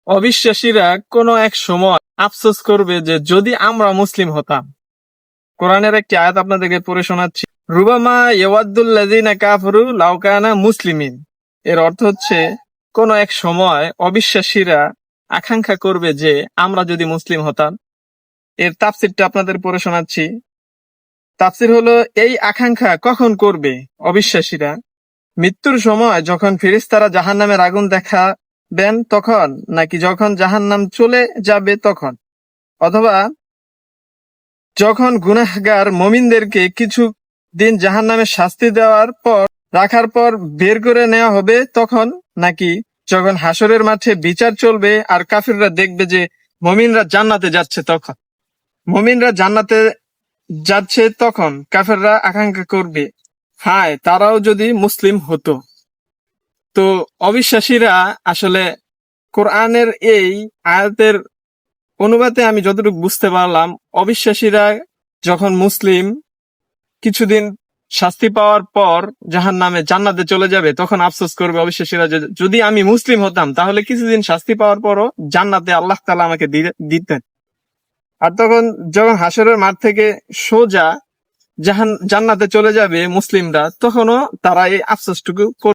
অবিশ্বাসীরা কোনো এক সময় আফসোস করবে যে যদি আমরা মুসলিম হতাম। কোরআনের একটি আয়াত আপনাদেরকে পড়ে শোনাচ্ছি। রুবামা ইয়াওয়াদ্দুল্লাযিনা কাফারু লাউ কানা মুসলিমিন। এর অর্থ হচ্ছে কোন এক সময় অবিশ্বাসীরা আকাঙ্ক্ষা করবে যে আমরা যদি মুসলিম হতাম। এর তাফসীরটা আপনাদের পড়ে শোনাচ্ছি। তাফসীর হলো, এই আকাঙ্ক্ষা কখন করবে অবিশ্বাসীরা? মৃত্যুর সময় যখন ফেরেশতারা জাহান্নামের আগুন দেখাবেন তখন, নাকি যখন জাহান্নাম চলে যাবে তখন, অথবা যখন গুনাহগার মুমিনদেরকে কিছু দিন জাহান্নামে শাস্তি দেওয়ার পর রাখার পর বের করে নেওয়া হবে তখন, নাকি যখন হাসরের মাঠে বিচার চলবে আর কাফিররা দেখবে যে মুমিনরা জান্নাতে যাচ্ছে তখন। মুমিনরা জান্নাতে যাচ্ছে তখন কাফিররা আকাঙ্ক্ষা করবে, হায় তারাও যদি মুসলিম হতো। তো অবিশ্বাসীরা আসলে কোরআনের এই আয়াতের অনুবাদে আমি যতটুকু বুঝতে পারলাম, অবিশ্বাসীরা যখন মুসলিম কিছুদিন শাস্তি পাওয়ার পর জাহান্নামে জান্নাতে চলে যাবে তখন আফসোস করবে অবিশ্বাসীরা যে যদি আমি মুসলিম হতাম তাহলে কিছুদিন শাস্তি পাওয়ার পরও জান্নাতে আল্লাহ তাআলা আমাকে দিতেন। আর তখন যখন হাসরের মাঠ থেকে সোজা জান্নাতে চলে যাবে মুসলিমরা, তখনও তারা এই আফসোসটুকু